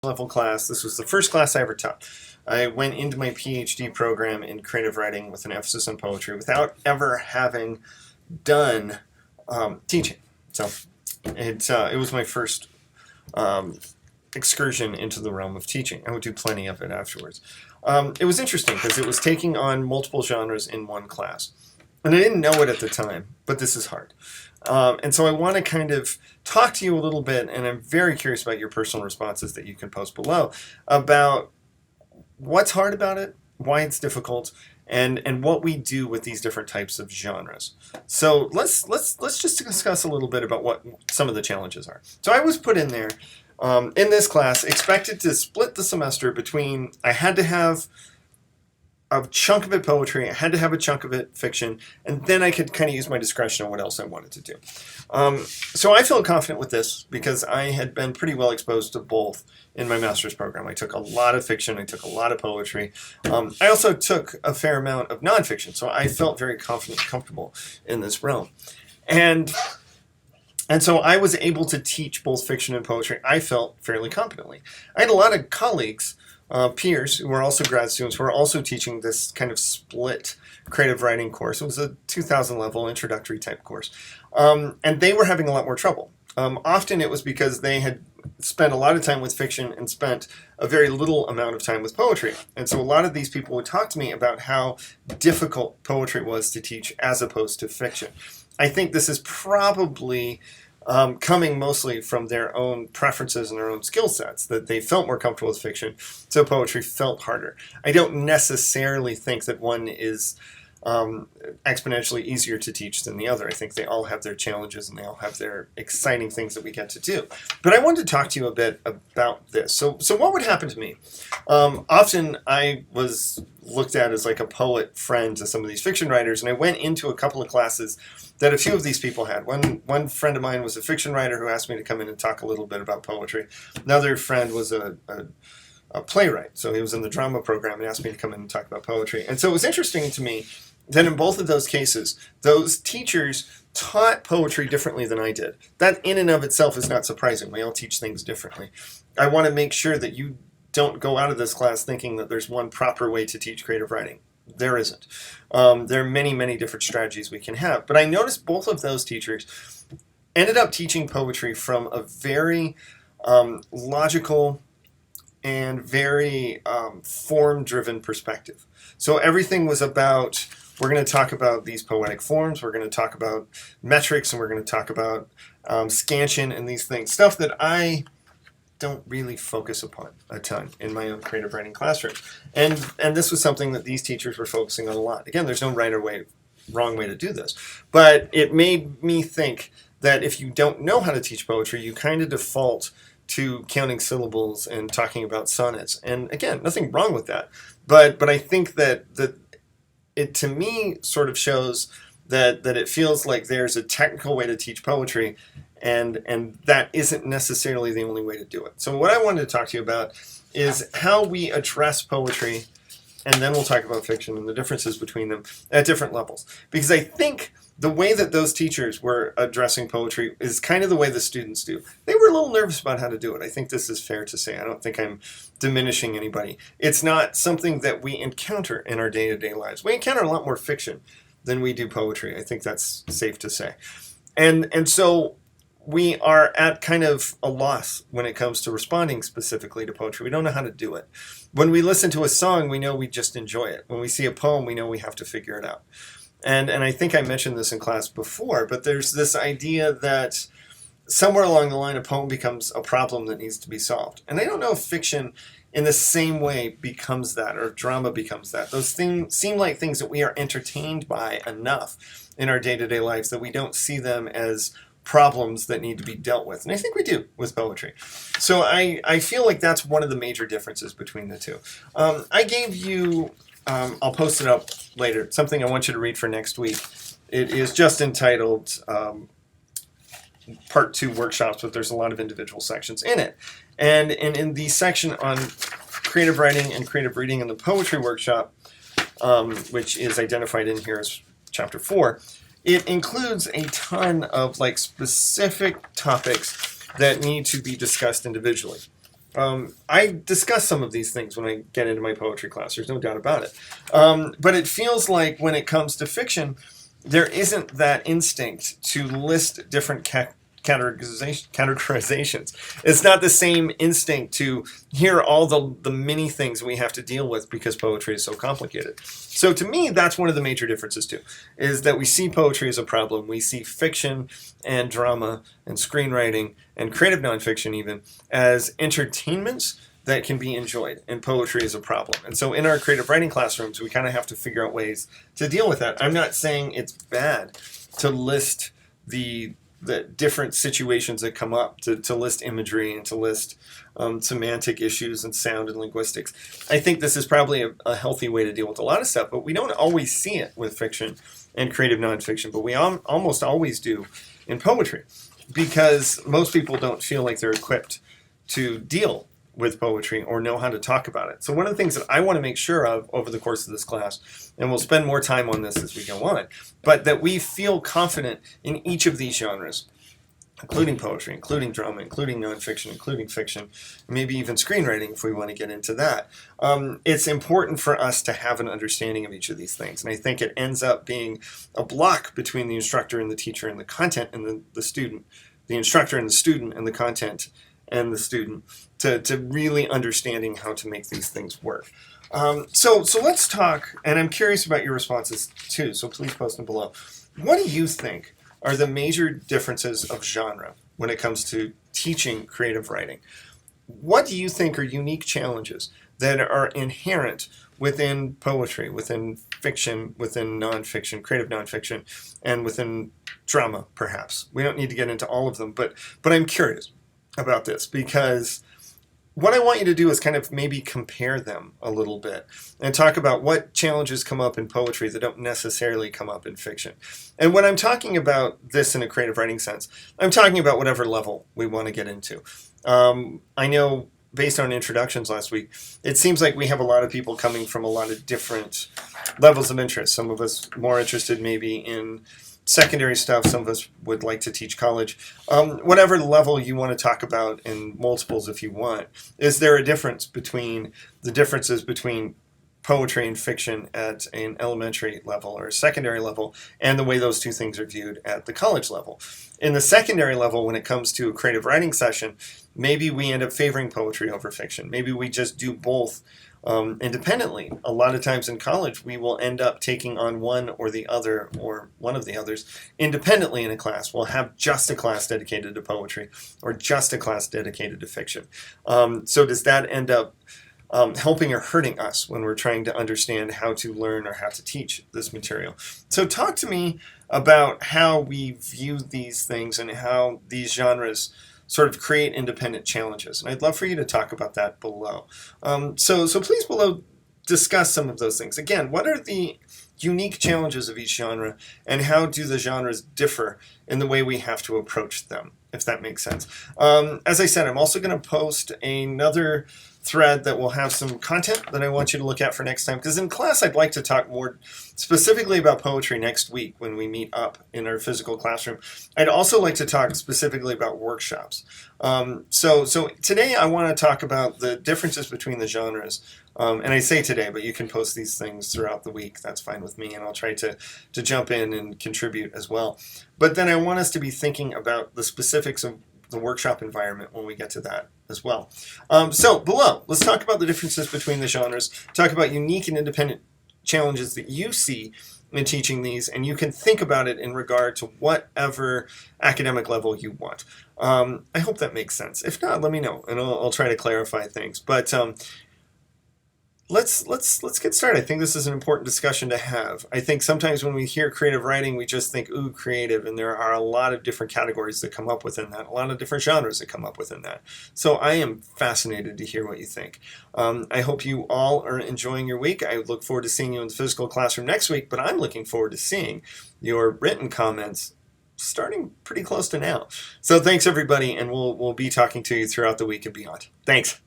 level class. This was the first class I ever taught. I went into my PhD program in creative writing with an emphasis on poetry without ever having done teaching. So it was my first excursion into the realm of teaching. I would do plenty of it afterwards. It was interesting because it was taking on multiple genres in one class. And I didn't know it at the time, but this is hard. And so I want to kind of talk to you a little bit, and I'm very curious about your personal responses that you can post below about what's hard about it, why it's difficult, and what we do with these different types of genres. So let's just discuss a little bit about what some of the challenges are. So I was put in there in this class, expected to split the semester between I had to have a chunk of it poetry, I had to have a chunk of it fiction, and then I could kind of use my discretion on what else I wanted to do. So I feel confident with this because I had been pretty well exposed to both in my master's program. I took a lot of fiction, I took a lot of poetry. I also took a fair amount of nonfiction, so I felt very confident and comfortable in this realm. And so I was able to teach both fiction and poetry, I felt, fairly competently. I had a lot of colleagues, peers who were also grad students who were also teaching this kind of split creative writing course. It was a 2000 level introductory type course. And they were having a lot more trouble. Often it was because they had spent a lot of time with fiction and spent a very little amount of time with poetry. And so a lot of these people would talk to me about how difficult poetry was to teach as opposed to fiction. I think this is probably coming mostly from their own preferences and their own skill sets, that they felt more comfortable with fiction, so poetry felt harder. I don't necessarily think that one is exponentially easier to teach than the other. I think they all have their challenges and they all have their exciting things that we get to do. But I wanted to talk to you a bit about this. So what would happen to me? Often I was looked at as like a poet friend to some of these fiction writers, and I went into a couple of classes that a few of these people had. One friend of mine was a fiction writer who asked me to come in and talk a little bit about poetry. Another friend was a playwright, so he was in the drama program and asked me to come in and talk about poetry. And so it was interesting to me that in both of those cases, those teachers taught poetry differently than I did. That in and of itself is not surprising. We all teach things differently. I want to make sure that you don't go out of this class thinking that there's one proper way to teach creative writing. There isn't. There are many, many different strategies we can have. But I noticed both of those teachers ended up teaching poetry from a very logical and very form-driven perspective. So everything was about, we're going to talk about these poetic forms, we're going to talk about metrics, and we're going to talk about scansion and these things, stuff that I don't really focus upon a ton in my own creative writing classroom. And this was something that these teachers were focusing on a lot. Again, there's no right or wrong way to do this, but it made me think that if you don't know how to teach poetry, you kind of default to counting syllables and talking about sonnets. And again, nothing wrong with that. But I think that it to me sort of shows that it feels like there's a technical way to teach poetry, and that isn't necessarily the only way to do it. So what I wanted to talk to you about is how we address poetry, and then we'll talk about fiction and the differences between them at different levels. Because I think the way that those teachers were addressing poetry is kind of the way the students do. They were a little nervous about how to do it. I think this is fair to say. I don't think I'm diminishing anybody. It's not something that we encounter in our day-to-day lives. We encounter a lot more fiction than we do poetry. I think that's safe to say. And so we are at kind of a loss when it comes to responding specifically to poetry. We don't know how to do it. When we listen to a song, we know we just enjoy it. When we see a poem, we know we have to figure it out. And I think I mentioned this in class before, but there's this idea that somewhere along the line a poem becomes a problem that needs to be solved. And I don't know if fiction in the same way becomes that, or drama becomes that. Those things seem like things that we are entertained by enough in our day-to-day lives that we don't see them as problems that need to be dealt with. And I think we do with poetry. So I feel like that's one of the major differences between the two. I gave you, I'll post it up later, something I want you to read for next week. It is just entitled Part 2 Workshops, but there's a lot of individual sections in it. And in the section on creative writing and creative reading in the poetry workshop, which is identified in here as chapter 4, it includes a ton of like specific topics that need to be discussed individually. I discuss some of these things when I get into my poetry class. There's no doubt about it. But it feels like when it comes to fiction, there isn't that instinct to list different categorizations. It's not the same instinct to hear all the many things we have to deal with because poetry is so complicated. So to me, that's one of the major differences too, is that we see poetry as a problem. We see fiction and drama and screenwriting and creative nonfiction even as entertainments that can be enjoyed, and poetry is a problem. And so in our creative writing classrooms, we kind of have to figure out ways to deal with that. I'm not saying it's bad to list the different situations that come up, to list imagery and to list semantic issues and sound and linguistics. I think this is probably a healthy way to deal with a lot of stuff, but we don't always see it with fiction and creative nonfiction, but we almost always do in poetry, because most people don't feel like they're equipped to deal with poetry or know how to talk about it. So one of the things that I want to make sure of over the course of this class, and we'll spend more time on this as we go on, but that we feel confident in each of these genres, including poetry, including drama, including nonfiction, including fiction, maybe even screenwriting if we want to get into that. It's important for us to have an understanding of each of these things. And I think it ends up being a block between the instructor and the teacher and the content and the student, the instructor and the student and the content and the student, to really understanding how to make these things work. So let's talk, and I'm curious about your responses too, so please post them below. What do you think are the major differences of genre when it comes to teaching creative writing? What do you think are unique challenges that are inherent within poetry, within fiction, within nonfiction, creative nonfiction, and within drama, perhaps? We don't need to get into all of them, but I'm curious about this, because what I want you to do is kind of maybe compare them a little bit and talk about what challenges come up in poetry that don't necessarily come up in fiction. And when I'm talking about this in a creative writing sense, I'm talking about whatever level we want to get into. I know based on introductions last week, it seems like we have a lot of people coming from a lot of different levels of interest. Some of us more interested maybe in secondary stuff. Some of us would like to teach college. Whatever level you want to talk about in multiples if you want, is there a difference between the differences between poetry and fiction at an elementary level or a secondary level and the way those two things are viewed at the college level? In the secondary level, when it comes to a creative writing session, maybe we end up favoring poetry over fiction. Maybe we just do both independently. A lot of times in college, we will end up taking on one or the other, or one of the others, independently in a class. We'll have just a class dedicated to poetry or just a class dedicated to fiction. So does that end up helping or hurting us when we're trying to understand how to learn or how to teach this material? So talk to me about how we view these things and how these genres sort of create independent challenges. And I'd love for you to talk about that below. So please below discuss some of those things. Again, what are the unique challenges of each genre, and how do the genres differ in the way we have to approach them, if that makes sense? As I said, I'm also going to post another thread that will have some content that I want you to look at for next time, because in class I'd like to talk more specifically about poetry next week when we meet up in our physical classroom. I'd also like to talk specifically about workshops. So today I want to talk about the differences between the genres. And I say today, but you can post these things throughout the week. That's fine with me, and I'll try to jump in and contribute as well. But then I want us to be thinking about the specifics of the workshop environment when we get to that as well. So below, let's talk about the differences between the genres, talk about unique and independent challenges that you see in teaching these, and you can think about it in regard to whatever academic level you want. I hope that makes sense. If not, let me know, and I'll try to clarify things. But let's get started. I think this is an important discussion to have. I think sometimes when we hear creative writing, we just think, ooh, creative, and there are a lot of different categories that come up within that, a lot of different genres that come up within that. So I am fascinated to hear what you think. I hope you all are enjoying your week. I look forward to seeing you in the physical classroom next week, but I'm looking forward to seeing your written comments starting pretty close to now. So thanks, everybody, and we'll be talking to you throughout the week and beyond. Thanks.